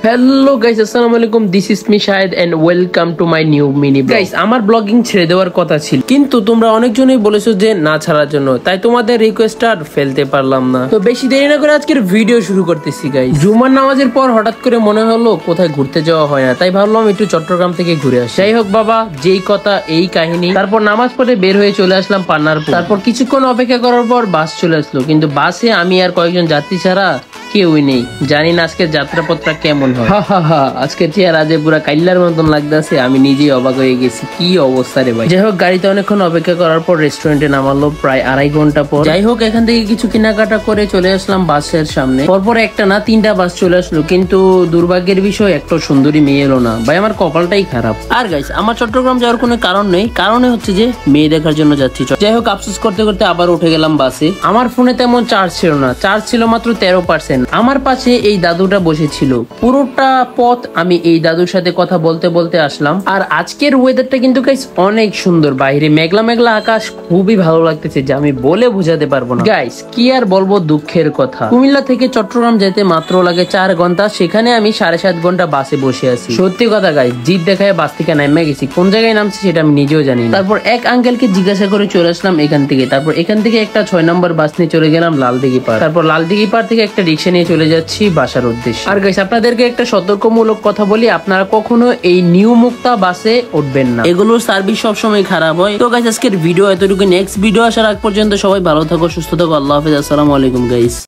Hello guys, আসসালামু আলাইকুম। This is me Shahed and welcome to my new mini blog. Guys, আমার blogging ছেড়ে দেওয়ার কথা ছিল, কিন্তু তোমরা অনেকজনই বলেছো যে না ছাড়ার জন্য, তাই তোমাদের রিকোয়েস্ট আর ফেলতে পারলাম না। তো বেশি দেরি না করে আজকের ভিডিও শুরু করতেছি গাইস। জুমার নামাজের পর হঠাৎ করে মনে হলো কোথায় ঘুরতে যাওয়া হয় না, তাই ভাবলাম একটু চট্টগ্রাম থেকে ঘুরে আসি। যাই হোক বাবা, যেই কথা এই কাহিনী। তারপর নামাজ পড়ে বের হয়ে চলে আসলাম পান্নারপুর। তারপর কিছুক্ষণ অপেক্ষা করার পর বাস চলে আসলো, কিন্তু বাসে আমি আর কয়েকজন যাত্রী ছাড়া কেউই নেই। জানি না আজকের যাত্রাপত্রা কেমন হয়। আজকে চেহারা যে পুরা কাইল্লার মতন লাগতেছে, আমি নিজেই অবাক হয়ে গেছি। কি অবস্থা রে ভাই। যাই হোক, গাড়িতে অনেকক্ষণ অপেক্ষা করার পর রেস্টুরেন্টে নামালো প্রায় 2.5 ঘন্টা পর। যাই হোক, এখান থেকে কিছু কেনাকাটা করে চলে আসলাম বাসের সামনে। পরপর একটা না 3টা বাস চলে আসলো, কিন্তু দুর্ভাগ্যের বিষয় একটা সুন্দরী মেয়ে এলো না। ভাই, আমার কপালটাই খারাপ। আর গাইস, আমার চট্টগ্রাম যাওয়ার কোনো কারণ নেই, কারণে হচ্ছে যে মেয়ে দেখার জন্য যাচ্ছি। যাই হোক, আফসোস করতে করতে আবার উঠে গেলাম বাসে। আমার ফোনে তেমন চার্জ ছিল না, চার্জ ছিল মাত্র 13%। আমার পাশে এই দাদুটা বসেছিল। পুরোটা পথ আমি এই দাদুর সাথে কথা বলতে বলতে আসলাম। আর আজকের ওয়েদারটা কিন্তু গাইস অনেক সুন্দর। বাইরে মেঘলা মেঘলা আকাশ, খুবই ভালো লাগতেছে, যা আমি বলে বোঝাতে পারবো না। গাইস, কি আর বলবো, দুঃখের কথা। কুমিল্লা থেকে চট্টগ্রাম যেতে মাত্র লাগে 4 ঘন্টা, সেখানে আমি 7.5 ঘন্টা বাসে বসে আছি। সত্যি কথা গাইস, জিদ দেখায় বাস থেকে নামে গেছি। কোন জায়গায় নামছি সেটা আমি নিজেও জানি না। তারপর এক আঙ্কেলকে জিজ্ঞাসা করে চলে আসলাম এখান থেকে। তারপর এখান থেকে একটা 6 নম্বর বাস নিয়ে চলে গেলাম লালদিঘি পার। তারপর লালদিঘি পার থেকে একটা রিক্সা নিয়ে চলে যাচ্ছি বাসার উদ্দেশ্যে। আর গাইস, আপনাদেরকে একটা সতর্কমূলক কথা বলি, আপনারা কখনো এই নিউ মুক্তা বাসে উঠবেন না, এগুলোর সার্ভিস সবসময় খারাপ হয়। তো গাইস, আজকের ভিডিও এতটুকু। নেক্সট ভিডিও আসার আগ পর্যন্ত সবাই ভালো থাকো, সুস্থ থাকো। আল্লাহ হাফেজ, আসসালামু আলাইকুম গাইস।